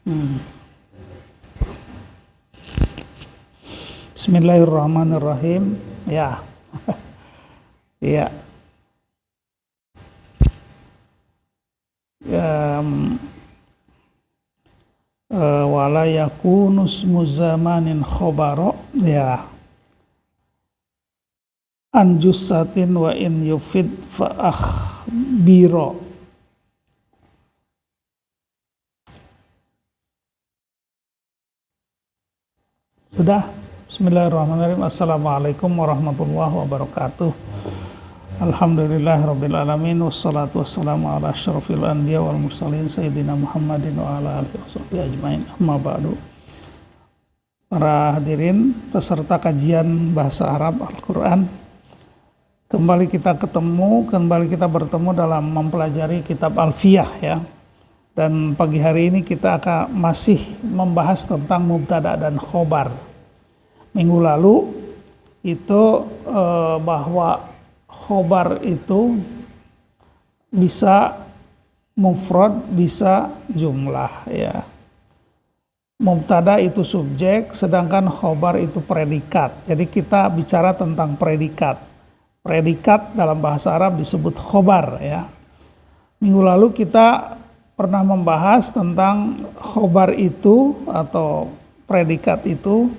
Hmm. Bismillahirrahmanirrahim. Ya. Ya. Wala yakunus muzamanin khobaro, ya, anjusatin wa in yufid fa akhbiro. Sudah. Bismillahirrahmanirrahim. Assalamualaikum warahmatullahi wabarakatuh. Alhamdulillahirabbil alamin, wassalatu wassalamu ala asyrofil anbiya wal mursalin sayyidina Muhammadin wa ala alihi washabbihi ajmain. Amma ba'du. Para hadirin peserta kajian bahasa Arab Al-Qur'an, kembali kita bertemu dalam mempelajari kitab Alfiyah, ya. Dan pagi hari ini kita akan masih membahas tentang mubtada dan khobar. Minggu lalu itu bahwa khobar itu bisa mufrad, bisa jumlah, ya. Mubtada itu subjek, sedangkan khobar itu predikat. Jadi kita bicara tentang predikat. Predikat dalam bahasa Arab disebut khobar, ya. Minggu lalu kita pernah membahas tentang khobar itu atau predikat itu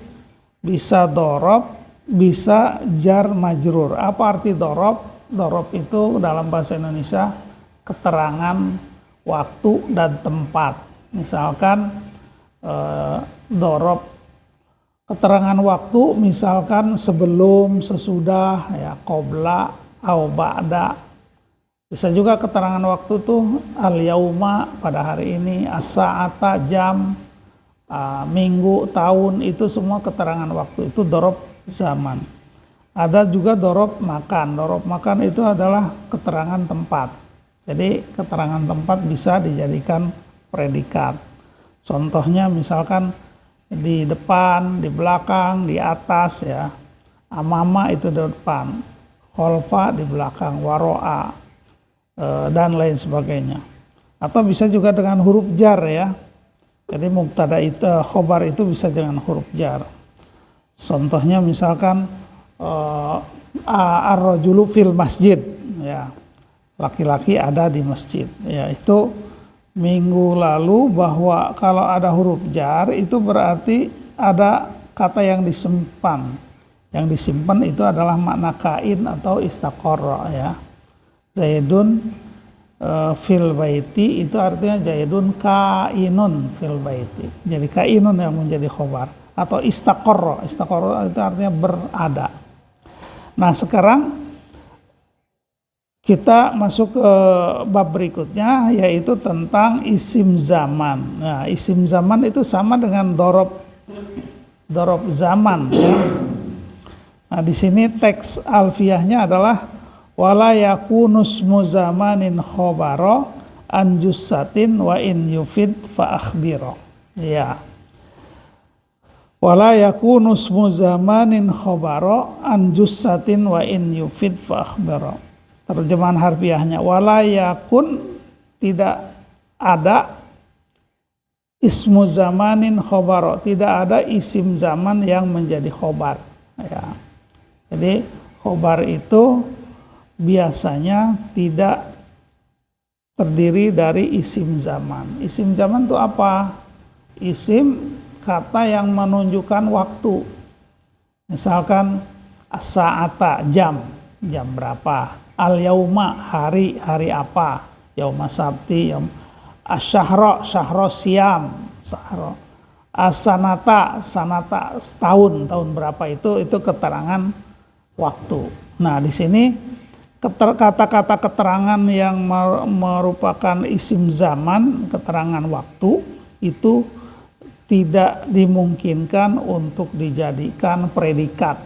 bisa dorob, bisa jar majrur. Apa arti dorob? Dorob itu dalam bahasa Indonesia keterangan waktu dan tempat. Misalkan dorob keterangan waktu, misalkan sebelum, sesudah, ya, qobla, au ba'da. Bisa juga keterangan waktu tuh al-yauma, pada hari ini, as-sa'ata, jam, minggu, tahun, itu semua keterangan waktu. Itu dorob zaman. Ada juga dorob makan. Dorob makan itu adalah keterangan tempat. Jadi keterangan tempat bisa dijadikan predikat. Contohnya misalkan di depan, di belakang, di atas, ya. Amama itu di depan, kholfa di belakang, waro'a, dan lain sebagainya. Atau bisa juga dengan huruf jar, ya. Jadi mubtada itu, khobar itu bisa dengan huruf jar. Contohnya misalkan ar-rajulu fil masjid, ya, laki-laki ada di masjid, ya. Itu minggu lalu bahwa kalau ada huruf jar itu berarti ada kata yang disimpan. Yang disimpan itu adalah makna kain atau istaqarra, ya. Zaidun fil baiti itu artinya Zaidun kainun fil baiti. Jadi kainun yang menjadi khobar. Atau istaqarra. Istaqarra itu artinya berada. Nah, sekarang kita masuk ke bab berikutnya, yaitu tentang isim zaman. Nah, isim zaman itu sama dengan dorob zaman, ya. Nah, di sini teks alfiyahnya adalah wala yakunus muzamanin khobaro anjusatin wa in yufid fa akhbiro, ya. Wala yakunus muzamanin khobaro anjusatin wa in yufid fa akhbiro. Terjemahan harfiahnya, wala yakun, tidak ada, ismu zamanin khobaro, tidak ada isim zaman yang menjadi khobar, ya. Jadi khobar itu biasanya tidak terdiri dari isim zaman. Isim zaman itu apa? Isim kata yang menunjukkan waktu. Misalkan as-sa'ata, jam berapa? Al-yauma, hari apa? Yauma sabti, as-syahra, siam, syahra. As-sanata, setahun, tahun berapa, itu keterangan waktu. Nah, di sini kata-kata keterangan yang merupakan isim zaman, keterangan waktu, itu tidak dimungkinkan untuk dijadikan predikat.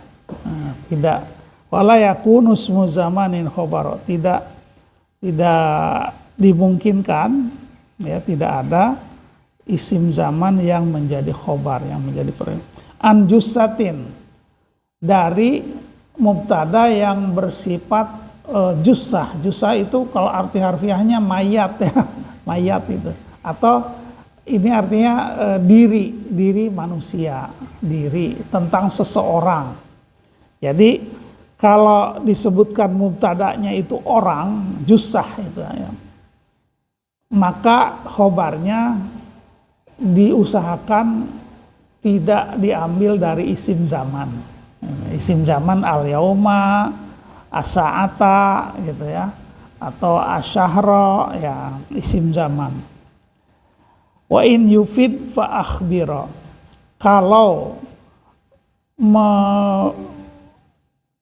Nah, tidak. Wala yakunus muzamanin khobaro, tidak dimungkinkan, ya, tidak ada isim zaman yang menjadi khobar, yang menjadi predikat. Anjusatin, dari mubtada yang bersifat jussah. Jussah itu kalau arti harfiahnya mayat, ya, mayat itu. Atau ini artinya diri manusia, diri tentang seseorang. Jadi kalau disebutkan mubtada'nya itu orang, jussah itu ya, maka khobarnya diusahakan tidak diambil dari isim zaman. Isim zaman al-yauma, as-sa'ata gitu ya, atau asyahra ya, isim zaman. Wa in yufid fa akhbira. Kalau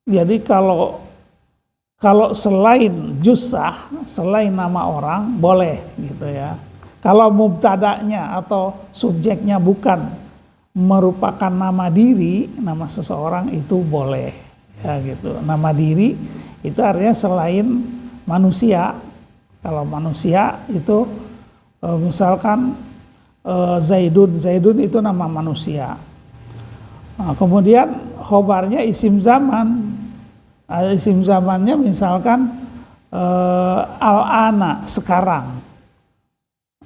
jadi kalau selain jussah, selain nama orang boleh gitu ya. Kalau mubtada'nya atau subjeknya bukan merupakan nama diri, nama seseorang, itu boleh ya gitu. Nama diri itu artinya selain manusia. Kalau manusia itu misalkan Zaidun itu nama manusia. Nah, kemudian khobarnya isim zaman. Isim zamannya misalkan al-ana, sekarang.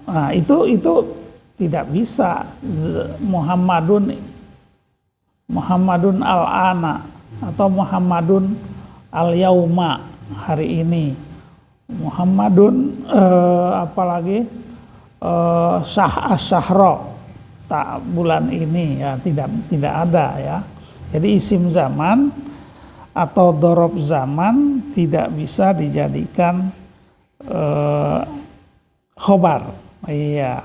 Nah, itu tidak bisa Muhammadun al-ana atau Muhammadun al-yauma, hari ini. Muhammadun apalagi syahra, tak bulan ini ya, tidak ada ya. Jadi isim zaman atau dhorob zaman tidak bisa dijadikan khobar. Iya.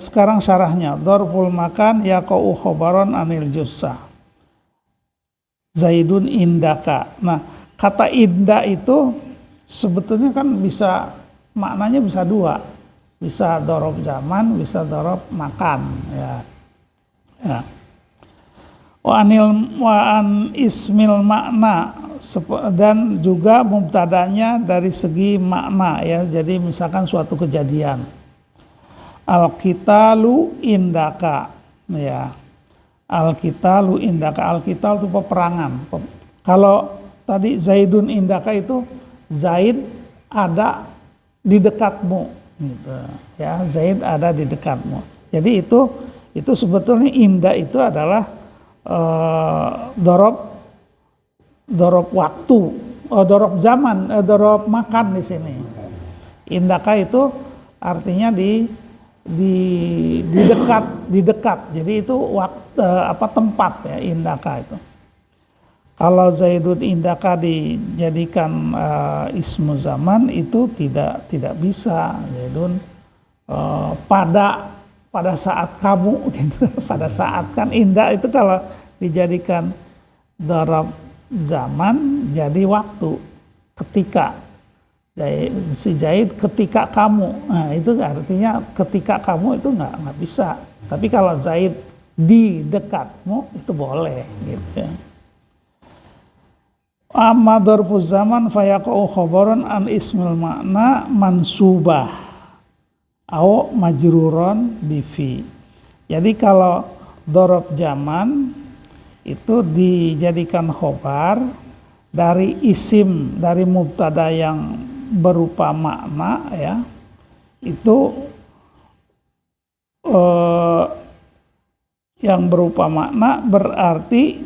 Sekarang syarahnya, dzarful makan yaqau khobaron anil jussah. Zaidun indaka. Nah, kata inda itu sebetulnya kan bisa maknanya bisa dua, bisa dhorob zaman, bisa dhorob makan ya. Ya. Wa an ismil makna, dan juga mubtadanya dari segi makna ya. Jadi misalkan suatu kejadian, al-qitalu indaka ya. Al-qitalu indaka, al-qital itu peperangan. Kalau tadi Zaidun indaka itu Zaid ada di dekatmu gitu ya. Zaid ada di dekatmu. Jadi itu sebetulnya inda itu adalah dhorob waktu, dhorob zaman, dhorob makan di sini. Indaka itu artinya di dekat. Jadi itu tempat ya, indaka itu. Kalau Zaidun indaka dijadikan ismu zaman itu tidak bisa. Zaidun pada saat kamu gitu. Pada saat, kan inda itu kalau dijadikan dhorob zaman jadi waktu, ketika. Si Zaid ketika kamu, nah itu artinya ketika kamu itu nggak bisa. Tapi kalau Zaid di dekatmu itu boleh gitu ya. Amma dzarfuz zaman fayaqau khabaran an ismil makna mansubah au majruron bifi. Jadi kalau dhorob zaman itu dijadikan khobar dari isim, dari mubtada yang berupa makna ya, itu yang berupa makna berarti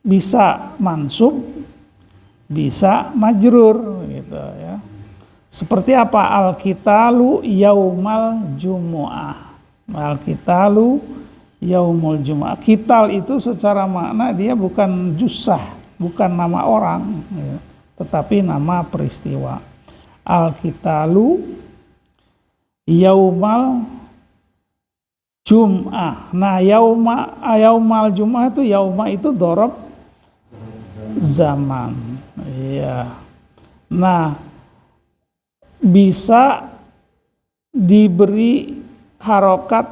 bisa mansub, bisa majrur gitu ya. Seperti apa? Al-qitalu yaumal jumu'ah. Al-qitalu yaumul jumu'ah. Qital itu secara makna dia bukan jussah, bukan nama orang ya, tetapi nama peristiwa. Al-qitalu yaumal jum'ah. Nah, yaumal jum'ah itu, yauma itu dhorob zaman. Iya. Nah, bisa diberi harokat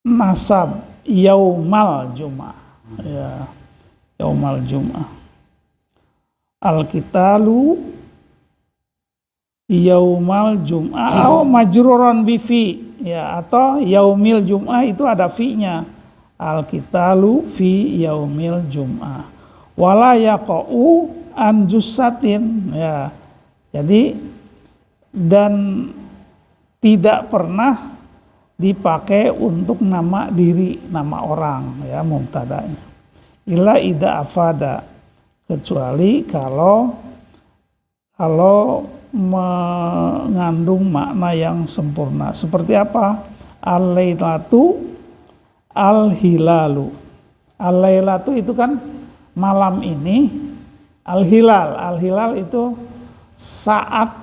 nasab yaumal jum'ah. Ya, yaumal jum'ah. Al-qitalu yaumal jum'ah atau majruron bifi ya, atau yaumil jum'ah itu ada fi-nya. Al-qitalu fi yaumil jum'ah. Wala yaqa'u an jussatin ya. Jadi dan tidak pernah dipakai untuk nama diri, nama orang, ya, mubtada'nya. Illa idza afada, kecuali kalau mengandung makna yang sempurna. Seperti apa? Al-lailatu al-hilalu. Al-lailatu itu kan malam ini, al-hilal itu saat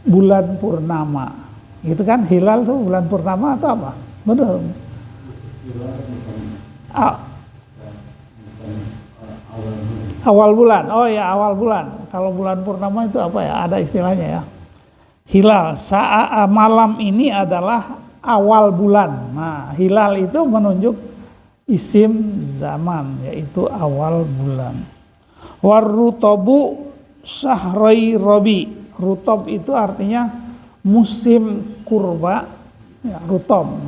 bulan purnama. Gitu kan, hilal tuh bulan purnama atau apa? Betul. Awal bulan. Oh ya, awal bulan. Kalau bulan purnama itu apa ya? Ada istilahnya ya. Hilal, malam ini adalah awal bulan. Nah, hilal itu menunjuk isim zaman, yaitu awal bulan. Warrutobu syahrai robi. Rutob itu artinya musim kurba, ya, rutob.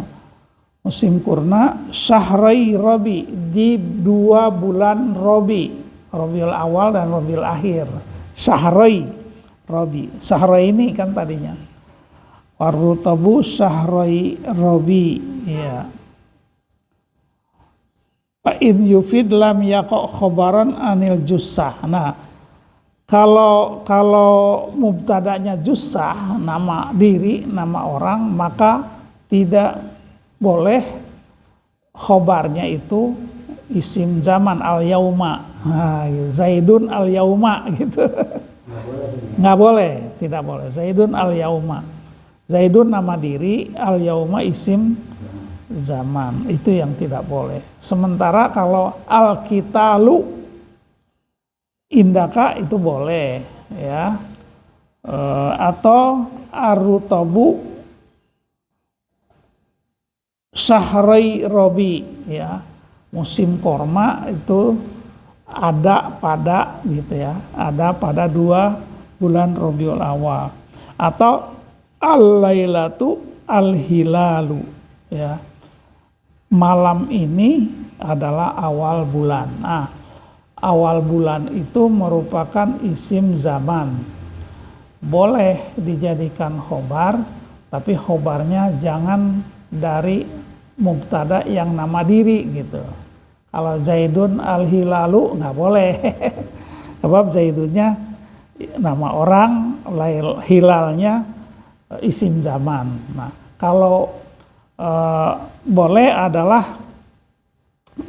Musim kurna, syahrai robi, di 2 bulan robi. Robiul awal dan robiul akhir. Syahrai robi. Syahrai ini kan tadinya. Warrutobu syahrai robi, ya. Fa in yufid lam yaqa khobaran anil jussah. Nah, kalau mubtada'nya jussah, nama diri, nama orang, maka tidak boleh khobarnya itu isim zaman al-yauma. Nah, Zaidun al-yauma gitu. Nggak boleh, tidak boleh. Zaidun al-yauma. Zaidun nama diri, al-yauma isim zaman. Itu yang tidak boleh. Sementara kalau al-qitalu indaka itu boleh, ya, atau arutobu syahrai robi, ya, musim korma itu ada pada gitu ya, ada pada 2 bulan Rabiul Awal, atau al-lailatu al-hilalu, ya, malam ini adalah awal bulan. Nah, awal bulan itu merupakan isim zaman. Boleh dijadikan khobar, tapi khobarnya jangan dari mubtada yang nama diri gitu. Kalau Zaidun al-hilalu nggak boleh. Sebab Zaidunnya nama orang, hilalnya isim zaman. Nah, kalau boleh adalah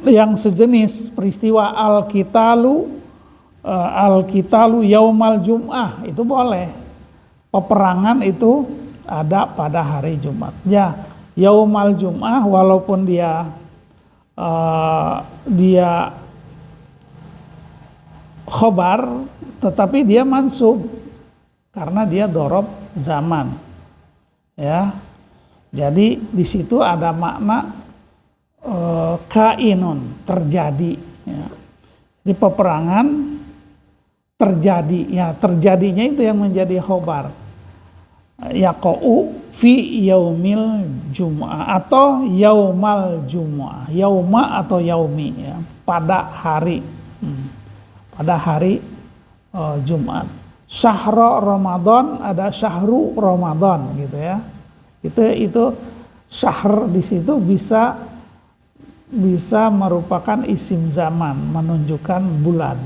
yang sejenis peristiwa al-qitalu yaumal jum'ah, itu boleh. Peperangan itu ada pada hari Jumat. Ya, yaumal jum'ah walaupun dia khobar, tetapi dia mansub karena dia dorob zaman. Ya. Jadi di situ ada makna kainun, terjadi, ya. Di peperangan terjadi, ya, terjadinya itu yang menjadi khobar. Yaqa'u fi yaumil jum'ah atau yaumal jum'ah, yauma atau yaumi, ya, pada hari, pada hari Jumat. Syahra Ramadan, ada syahru Ramadan gitu ya. Itu syahr di situ bisa merupakan isim zaman, menunjukkan bulan,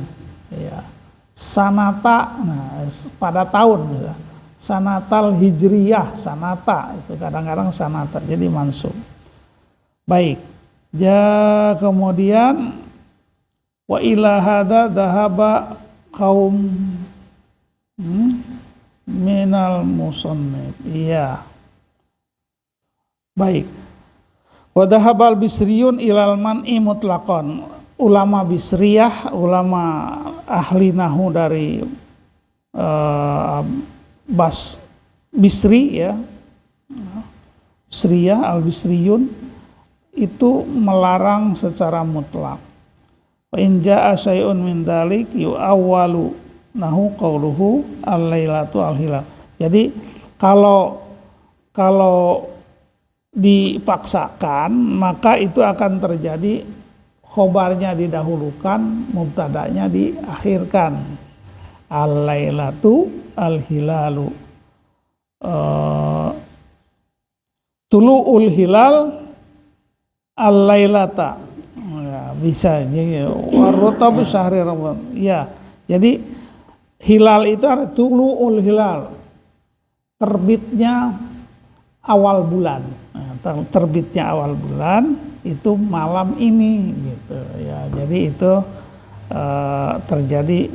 ya. Sanata, nah, pada tahun, ya. Sanatal hijriyah, sanata itu kadang-kadang sanata, jadi mansub. Baik, ya, kemudian wa ila hadza dhahaba qaum minal musannif, iya. Baik. Wadhahabal bisriyun ilal man'i mutlaqan. Ulama bisriyah, ulama ahli nahu dari Bisri, ya, Bisriyah, al-Bisriyun itu melarang secara mutlak. Wa in jaa syai'un min dzalik yu'awwalu nahu qauluhu al-lailatu al-hilal. Jadi kalau dipaksakan, maka itu akan terjadi khobarnya didahulukan, mubtadanya diakhirkan. Al-lailatu al-hilalu. tulu'ul hilal al-lailata. Ya, bisa jadi warutabu syahri Ramadan. Ya, jadi hilal itu ada tulu'ul hilal, terbitnya awal bulan. Nah, terbitnya awal bulan itu malam ini gitu ya. Jadi itu terjadi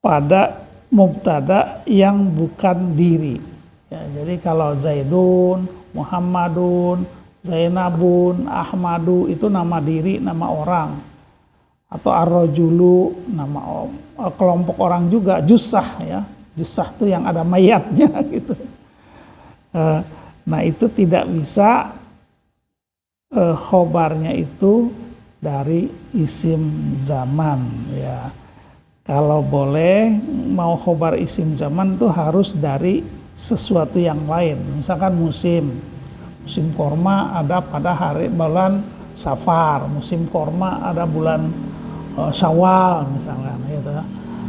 pada mubtada yang bukan diri. Ya, jadi kalau Zaidun, Muhammadun, Zainabun, Ahmadu itu nama diri, nama orang. Atau ar-rajulu, nama kelompok orang juga, jussah ya. Jussah itu yang ada mayatnya gitu. Nah itu tidak bisa khobarnya itu dari isim zaman ya. Kalau boleh mau khobar isim zaman itu harus dari sesuatu yang lain. Misalkan musim korma ada pada bulan Safar, musim korma ada bulan Syawal misalnya gitu.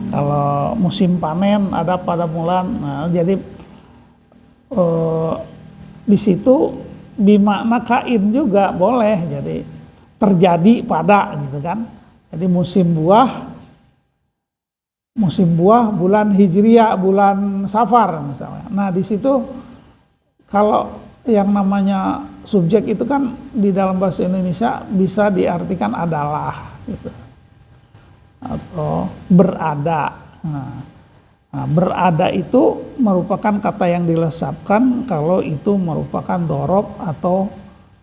Kalau musim panen ada pada bulan, nah, jadi di situ bimakna kain juga boleh, jadi terjadi pada gitu kan. Jadi musim buah bulan Hijriah, bulan Safar misalnya. Nah di situ kalau yang namanya subjek itu kan di dalam bahasa Indonesia bisa diartikan adalah gitu. Atau berada. Nah, berada itu merupakan kata yang dilesapkan kalau itu merupakan dhorob atau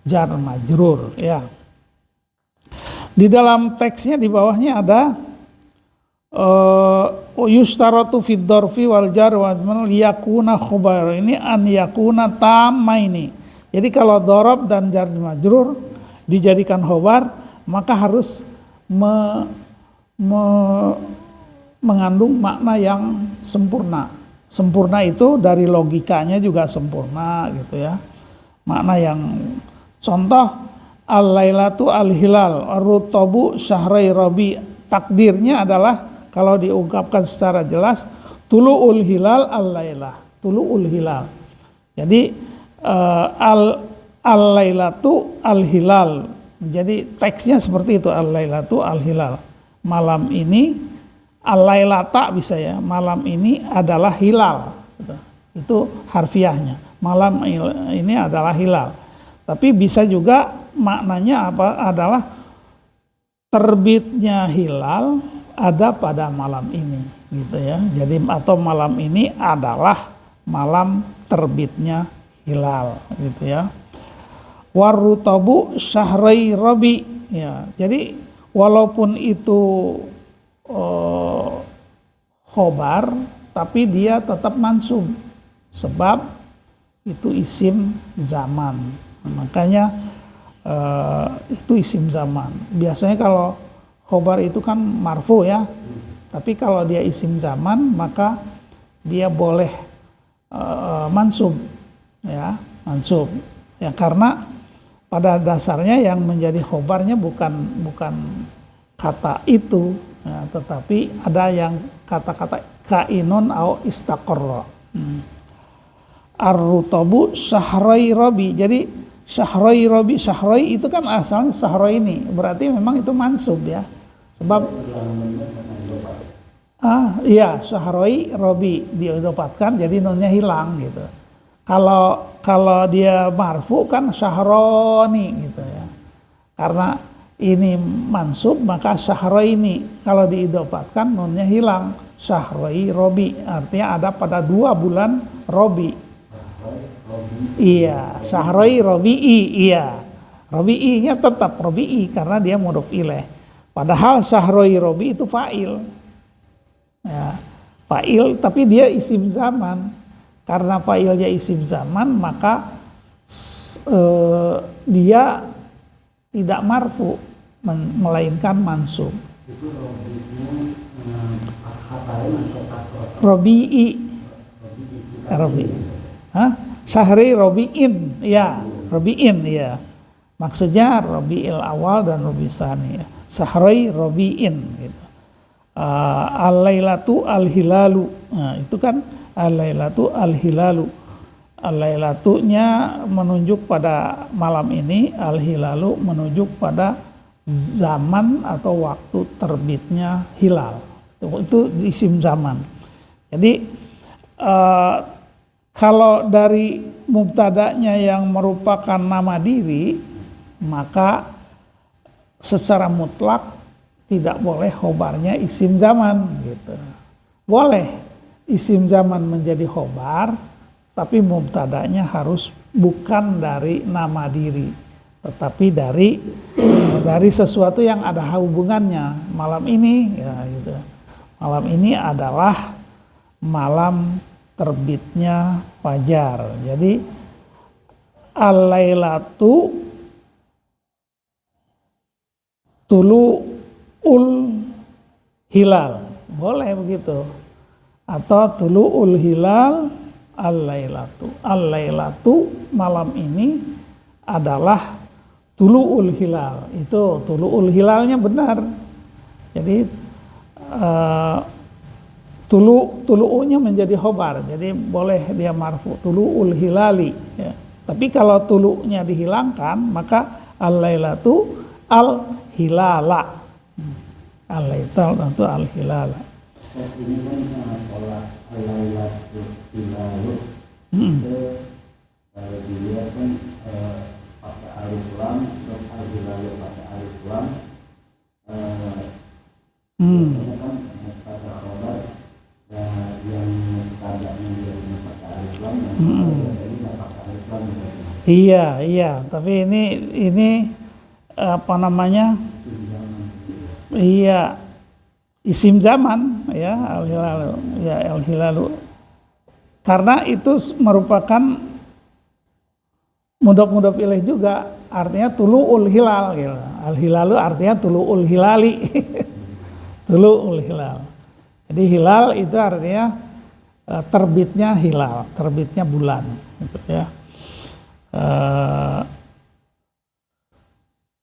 jar majrur ya. Di dalam teksnya di bawahnya ada yustaratu fid dzarfi wal jar wa liyakuna khabar, ini an yakuna tamaini. Jadi kalau dhorob dan jar majrur dijadikan khobar maka harus mengandung makna yang sempurna. Sempurna itu dari logikanya juga sempurna gitu ya. Makna yang contoh al-lailatu al-hilal ar-rutabu syahrai rabi. Takdirnya adalah kalau diungkapkan secara jelas tulu'ul hilal al-lailah. Tulu'ul hilal. Jadi al-lailatu al-hilal. Jadi teksnya seperti itu, al-lailatu al-hilal. Malam ini al-lailata bisa ya, malam ini adalah hilal. Itu harfiahnya. Malam ini adalah hilal. Tapi bisa juga maknanya apa? Adalah terbitnya hilal ada pada malam ini, gitu ya. Jadi atau malam ini adalah malam terbitnya hilal, gitu ya. Warutabu syahrai rabi, ya. Jadi walaupun itu khobar, tapi dia tetap mansub, sebab itu isim zaman. Makanya itu isim zaman. Biasanya kalau khobar itu kan marfu ya, tapi kalau dia isim zaman maka dia boleh mansub, ya mansub. Ya karena pada dasarnya yang menjadi khobarnya bukan kata itu, ya, tetapi ada yang kata-kata kainun au istaqarra. Ar-rutabu syahrai rabi. Jadi syahrai rabi, syahrai itu kan asalnya syahrai ini, berarti memang itu mansub ya. Sebab iya syahrai rabi diidopatkan jadi nunnya hilang gitu. Kalau dia marfu kan syahroni gitu ya. Karena ini mansub maka syahraini, kalau diidopatkan nunnya hilang, syahrai robi, artinya ada pada 2 bulan robi. Iya, syahrai robi'i, iya. Robi'inya tetap robi'i karena dia mudhof ilaih. Padahal syahrai robi itu fa'il. Ya, fa'il tapi dia isim zaman. Karena fa'ilnya isim zaman maka dia tidak marfu melainkan mansub. Itu Robi'i. Robi'i. Hah? Syahri Robi'in, ya, Robi'in, ya. Maksudnya Robi'il awal dan Robi' tsani. Ya. Syahri Robi'in, gitu. Al-lailatu al-hilalu. Nah, itu kan al-lailatu al-hilalu. Al-lailatunya menunjuk pada malam ini, al-hilalu menunjuk pada zaman atau waktu terbitnya hilal. Itu isim zaman. Jadi kalau dari mubtada'nya yang merupakan nama diri, maka secara mutlak tidak boleh khobarnya isim zaman gitu. Boleh isim zaman menjadi khobar, tapi mubtada'nya harus bukan dari nama diri, tetapi dari sesuatu yang ada hubungannya. Malam ini ya gitu. Malam ini adalah malam terbitnya fajar. Jadi al-lailatu tulu'ul hilal. Boleh begitu. Atau tulu'ul hilal al-lailatu. Al-lailatu malam ini adalah tulu'ul hilal. Itu tulu'ul hilalnya benar. Jadi tulu'unya menjadi khobar. Jadi boleh dia marfu tulu'ul hilali ya. Tapi kalau tulu'nya dihilangkan maka al-lailatu al-hilala. Al-lailatu al-hilala. Ini kan pola al-lailatu hilalu. Kalau dilihat kan pakai alif lam, terus al-hilalu pakai alif lam. Biasanya kan mubtada khobar yang mubtada'nya biasanya pakai alif lam, biasanya nggak pakai alif lam misalnya. Iya, tapi ini apa namanya? Iya, isim zaman ya al-hilalu ya al-hilalu. Karena itu merupakan mudhof ilaih juga, artinya tulu'ul hilal gitu. Al-hilalu artinya tulu'ul hilali. Tulu'ul hilal. Jadi hilal itu artinya terbitnya hilal, terbitnya bulan gitu ya.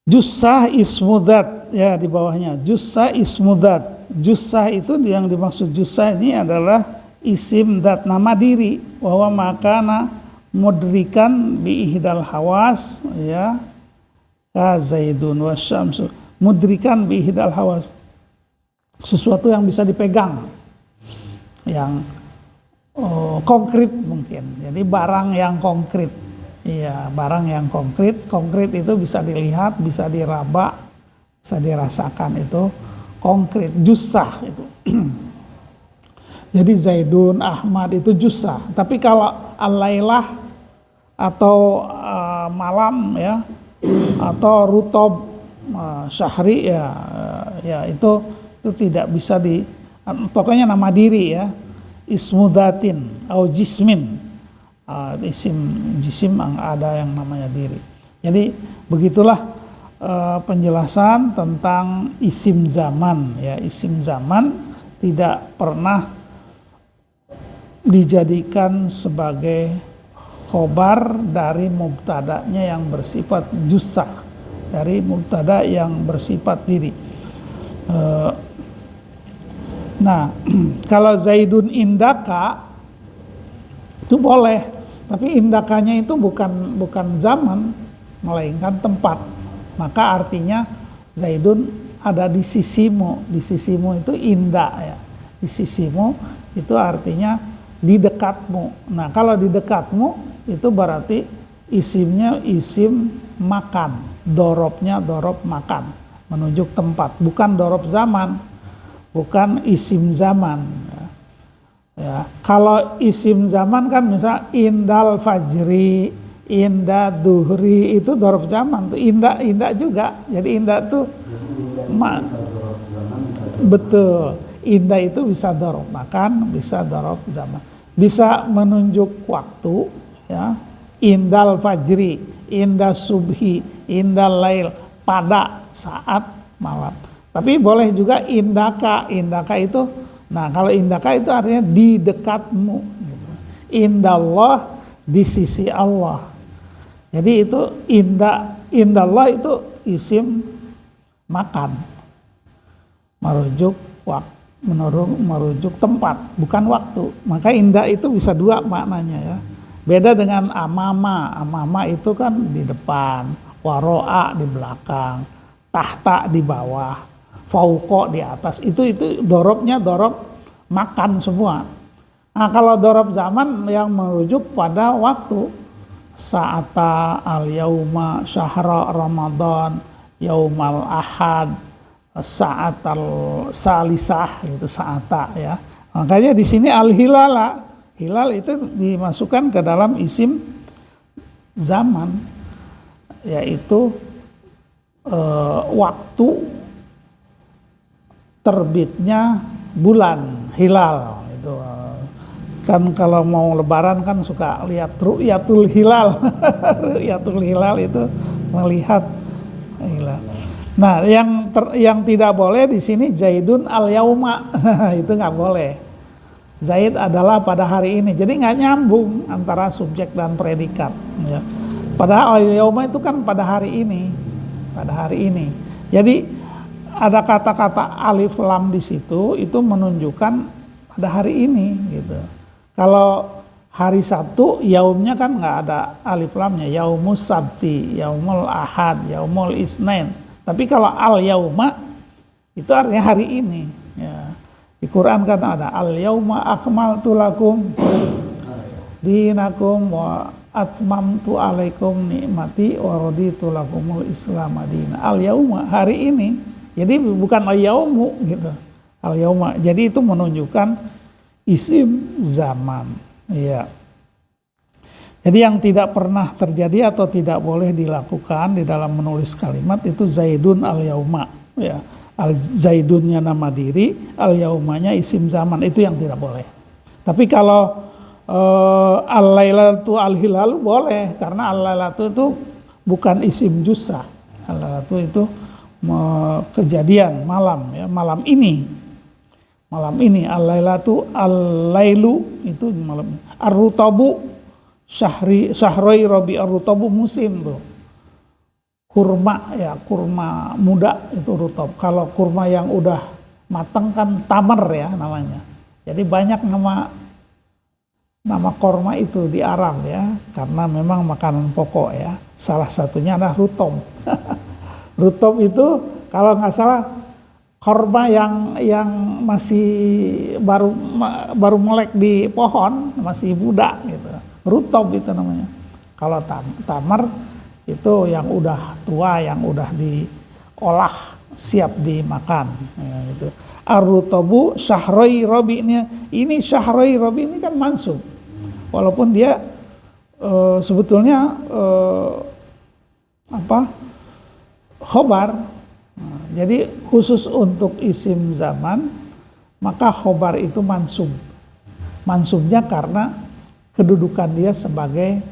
Jussah ismudat ya di bawahnya. Jussah ismudat. Jussah itu yang dimaksud jussah ini adalah isim dat nama diri. Bahwa makana mudrikan bi ihdal hawas ya ka zaidun wasyamsu. Mudrikan bi ihdal hawas. Sesuatu yang bisa dipegang. Yang konkret mungkin. Jadi barang yang konkret. Iya, barang yang konkret. Konkret itu bisa dilihat, bisa diraba, bisa dirasakan, itu konkret. Jussah itu. Jadi Zaidun, Ahmad itu jussah. Tapi kalau al-lailah atau malam ya, atau rutob syahri ya itu tidak bisa pokoknya nama diri ya. Ismudatin atau jismin. Jisim ada yang namanya diri. Jadi begitulah penjelasan tentang isim zaman ya. Isim zaman tidak pernah dijadikan sebagai khobar dari mubtada'nya yang bersifat jussah, dari mubtada' yang bersifat diri. Nah, kalau Zaidun indaka itu boleh, tapi indakanya itu bukan zaman, melainkan tempat. Maka artinya Zaidun ada di sisimu. Di sisimu itu indak ya. Di sisimu itu artinya di dekatmu. Nah, kalau di dekatmu itu berarti isimnya isim makan. Dorobnya dorob makan, menunjuk tempat, bukan dorob zaman, bukan isim zaman. Ya, kalau isim zaman kan misal indal fajri, inda duhri itu dorob zaman tuh, inda juga. Jadi inda tuh betul. Inda itu bisa dorob makan, bisa dorob zaman, bisa menunjuk waktu ya. Indal fajri, inda subhi, indal lail, pada saat malam. Tapi boleh juga indaka. Indaka itu, nah kalau indaka itu artinya di dekatmu gitu. Indallah, di sisi Allah. Jadi itu indallah itu isim makan, merujuk waktu, merujuk tempat, bukan waktu. Maka indah itu bisa dua maknanya ya. Beda dengan amama. Amama itu kan di depan, waro'a di belakang, tahta di bawah, fauqo di atas. Itu dorobnya dorob makan semua. Nah, kalau dorob zaman yang merujuk pada waktu, sa'ata al-yauma syahra Ramadan, yaumal ahad, sa'atal salisah, itu sa'ata ya. Makanya di sini al-hilala. Hilal itu dimasukkan ke dalam isim zaman, yaitu waktu terbitnya bulan hilal. Itu kan kalau mau lebaran kan suka lihat ru'yatul hilal. Ru'yatul hilal itu melihat hilal. Nah, yang tidak boleh di sini Zaidun al-yauma. Itu nggak boleh. Zaid adalah pada hari ini, jadi nggak nyambung antara subjek dan predikat. Ya. Padahal al-yauma itu kan pada hari ini, Jadi ada kata-kata alif lam di situ, itu menunjukkan pada hari ini, gitu. Kalau hari Sabtu, yaumnya kan nggak ada alif lamnya, yaumus sabti, yaumul ahad, yaumul isnain. Tapi kalau al-yauma itu artinya hari ini. Ya. Di Quran kan ada al-yauma akmaltu lakum dinakum wa atmamtu alaikum nikmati wa raditu lakumul islam madina. Al-yauma hari ini. Jadi bukan al-yaumu gitu. Al-yauma. Jadi itu menunjukkan isim zaman. Ya. Jadi yang tidak pernah terjadi atau tidak boleh dilakukan di dalam menulis kalimat itu Zaidun al-yauma. Ya. Al-Zaidunnya nama diri, al-yaumanya isim zaman, itu yang tidak boleh. Tapi kalau al-lailatu al-hilalu boleh, karena al-lailatu itu bukan isim jussa. Al-lailatu itu kejadian malam, ya, malam ini. Malam ini al-lailatu al-lailu itu malam. Ar-rutabu syahroi rabi, ar-rutabu musim tuh. Kurma ya, kurma muda itu rutab. Kalau kurma yang udah matang kan tamar ya namanya. Jadi banyak nama kurma itu di Arab ya, karena memang makanan pokok ya. Salah satunya adalah rutab. Rutab itu kalau nggak salah kurma yang masih baru melek di pohon, masih muda gitu. Rutab itu namanya. Kalau tamar itu yang udah tua, yang udah diolah siap dimakan ya, gitu. Ar-rutabu syahroi robi ini syahroi robi ini kan mansub, walaupun dia sebetulnya khobar. Nah, jadi khusus untuk isim zaman maka khobar itu mansub. Mansubnya karena kedudukan dia sebagai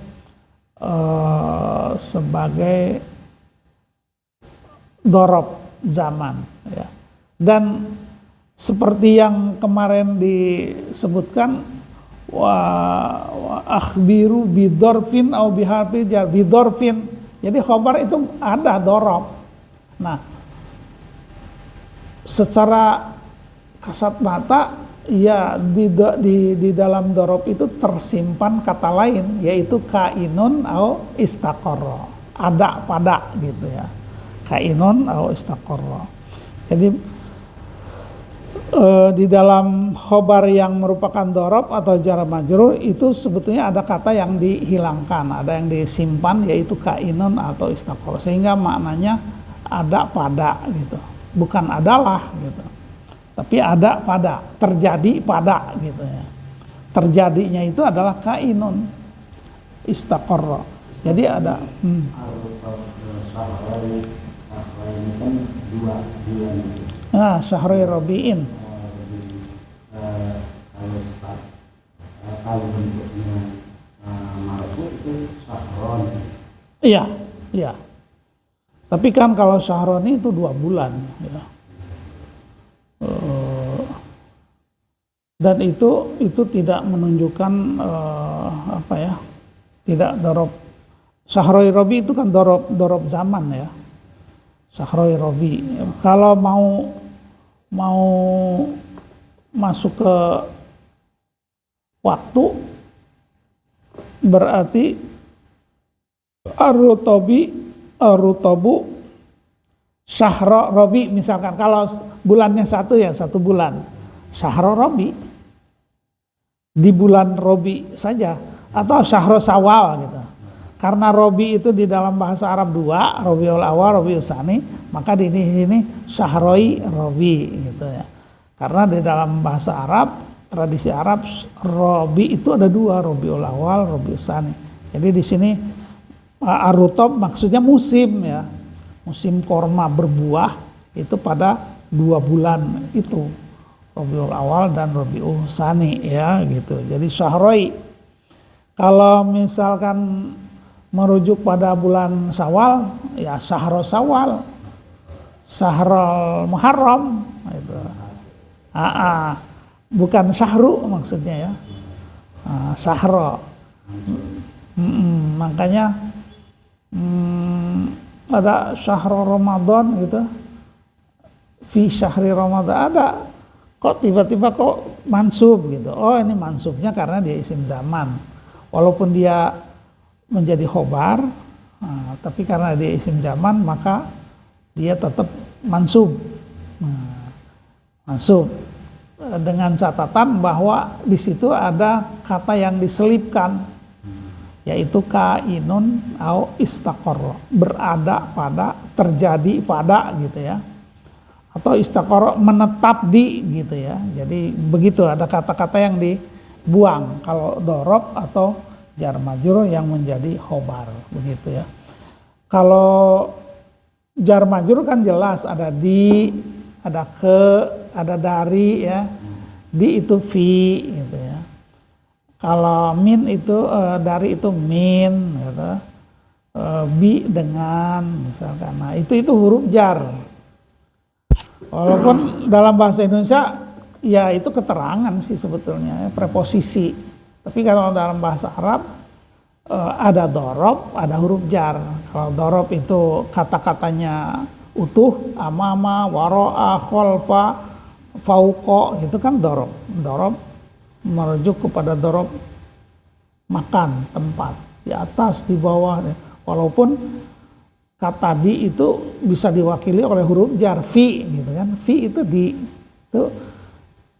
dorob zaman ya. Dan seperti yang kemarin disebutkan wa akhbiru bidorfin au biharfi jar bidorfin, jadi khobar itu ada dorob. Nah, secara kasat mata ya di dalam dorob itu tersimpan kata lain, yaitu kainun au istaqarra, ada pada gitu ya, kainun au istaqarra. Jadi di dalam khobar yang merupakan dorob atau jar majrur itu sebetulnya ada kata yang dihilangkan, ada yang disimpan, yaitu kainun atau istaqarra, sehingga maknanya ada pada gitu, bukan adalah gitu. Tapi ada pada, terjadi pada gitu ya. Terjadinya itu adalah kainun istaqarra. Jadi ada syahrul rabiin. Kalau bentuknya marfu itu syahron. Iya, iya. Tapi kan kalau syahron itu 2 bulan ya. Dan itu tidak menunjukkan tidak dorob. Syahroi robi itu kan dorob zaman ya. Syahroi robi. Kalau mau masuk ke waktu berarti Ar-Rutabu Syahra Robi, misalkan kalau bulannya satu ya 1 bulan Syahra Robi, di bulan Robi saja, atau Syahra Sawal gitu. Karena Robi itu di dalam bahasa Arab 2, Robiul Awal, Robiul Tsani, maka di sini Syahroi Robi gitu ya. Karena di dalam bahasa Arab, tradisi Arab, Robi itu ada 2, Robiul Awal, Robiul Tsani. Jadi di sini Ar-Rutab maksudnya musim ya. Musim korma berbuah itu pada 2 bulan itu, Robiul Awal dan Robiul Tsani ya gitu. Jadi Syahroi. Kalau misalkan merujuk pada bulan Syawal ya Syahro Syawal, Syahrul Muharram itu. Bukan Syahru maksudnya ya. Syahro. Makanya ada Syahrul Ramadan gitu. Fi syahri Ramadan ada. Kok tiba-tiba kok mansub gitu. Oh, ini mansubnya karena dia isim zaman. Walaupun dia menjadi khobar, tapi karena dia isim zaman maka dia tetap mansub. Mansub dengan catatan bahwa di situ ada kata yang diselipkan, yaitu kainun au istaqarra, berada pada, terjadi pada gitu ya, atau istaqarra menetap di gitu ya. Jadi begitu, ada kata-kata yang dibuang kalau dorob atau jar majrur yang menjadi khobar begitu ya. Kalau jar majrur kan jelas ada di, ada ke, ada dari ya. Di itu fi gitu ya. Kalau min itu dari itu min gitu. Bi dengan misalkan. Nah, itu huruf jar. Walaupun dalam bahasa Indonesia ya itu keterangan sih sebetulnya ya, preposisi. Tapi kalau dalam bahasa Arab ada dorob, ada huruf jar. Kalau dorob itu kata-katanya utuh, amama, waro'a, kholfa, fauko, itu kan dorob. Dorob merujuk kepada dorob makan, tempat, di atas, di bawah. Walaupun kata di itu bisa diwakili oleh huruf jar, fi gitu kan. Fi itu di, itu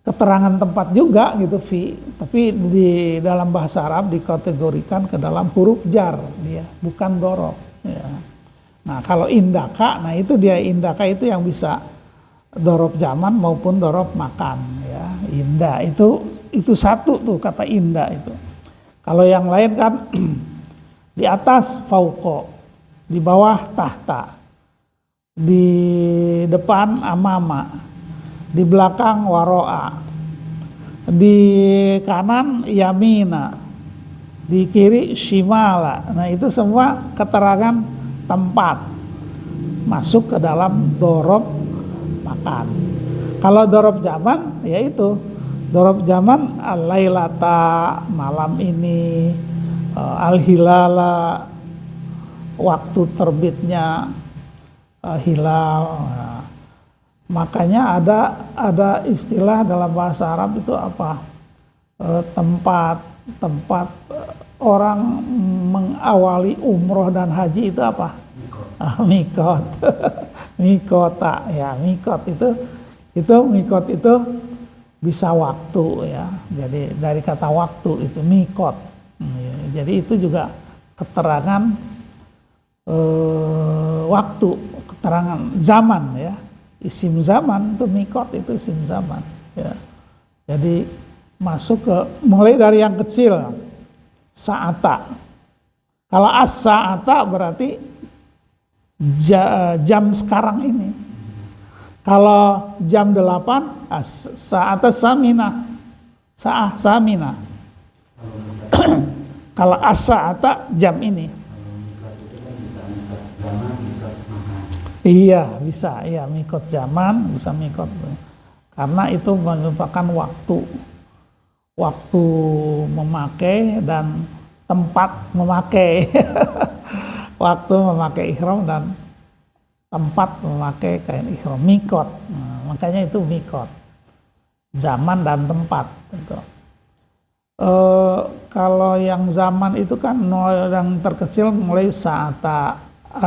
keterangan tempat juga gitu fi, tapi di dalam bahasa Arab dikategorikan ke dalam huruf jar dia, bukan dorob ya. Nah kalau indaka, nah itu dia, indaka itu yang bisa dorob zaman maupun dorob makan ya. Inda itu satu tuh kata inda itu. Kalau yang lain kan di atas fauko, di bawah tahta, di depan amama, di belakang waro'a, di kanan yamina, di kiri shimala. Nah itu semua keterangan tempat masuk ke dalam dorob makan. Kalau dorob zaman ya itu dorob zaman al-lailata, malam ini, al-hilala, waktu terbitnya hilal. Nah, makanya ada istilah dalam bahasa Arab itu apa? Tempat orang mengawali umroh dan haji itu apa? Mikot. Mikota ya, mikot itu mikot itu bisa waktu ya. Jadi dari kata waktu itu mikot. Jadi itu juga keterangan waktu, keterangan zaman ya. Isim zaman itu mikot, itu isim zaman ya. Jadi masuk ke mulai dari yang kecil sa'ata. Kalau as-sa'ata berarti jam sekarang ini. Kalau jam 8 as-sa'ata samina. Sa'ah samina. Kalau as-sa'ata jam ini. Iya bisa, iya mikot zaman, bisa mikot, karena itu merupakan waktu memakai dan tempat memakai, waktu memakai ihram dan tempat memakai kain ihram, mikot. Nah, makanya itu mikot, zaman dan tempat. Gitu. Kalau yang zaman itu kan yang terkecil mulai saata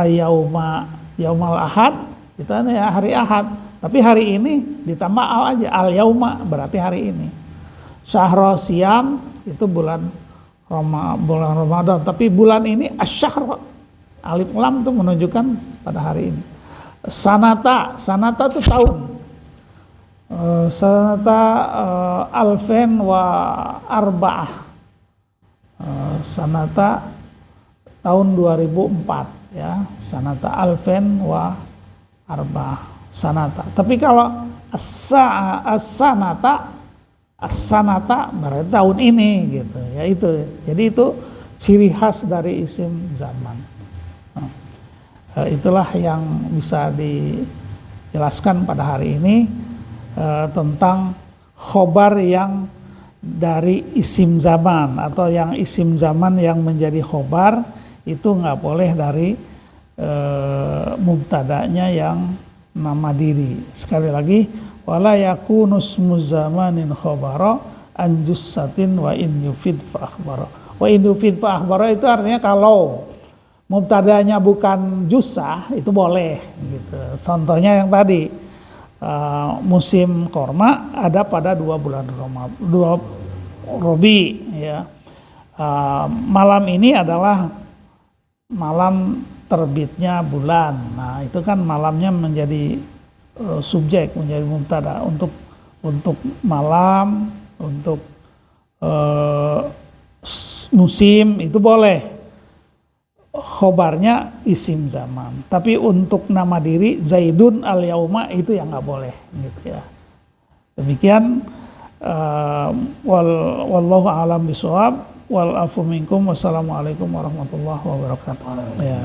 yaumal ahad, itu kan ya hari ahad. Tapi hari ini ditambah al aja, al yauma berarti hari ini. Syahrul siam itu bulan Ramadan, tapi bulan ini asyahr, alif lam itu menunjukkan pada hari ini. Sanata itu tahun. Sanata alfen wa arba'ah, sanata tahun 2004 ya, sanata alfen wa arba'ah sanata. Tapi kalau as-sanata berarti tahun ini gitu ya, itu. Jadi itu ciri khas dari isim zaman. Itulah yang bisa dijelaskan pada hari ini tentang khobar yang dari isim zaman, atau yang isim zaman yang menjadi khobar itu nggak boleh dari mubtada'nya yang nama diri. Sekali lagi, wala yakunu ismu zamanin khabara an jussatin wa in yufid fa akhbara. Wa in yufid fa akhbara itu artinya kalau mubtada'nya bukan jussah itu boleh gitu. Contohnya yang tadi, musim korma ada pada 2 bulan Robi ya. Malam ini adalah malam terbitnya bulan. Nah, itu kan malamnya menjadi subjek, menjadi mubtada untuk malam, untuk musim itu boleh. Khobarnya isim zaman, tapi untuk nama diri Zaidun al yauma itu yang nggak boleh gitu ya. Demikian, wallahu a'lam bishawab, wal afu minkum, wassalamualaikum warahmatullahi wabarakatuh. Ya.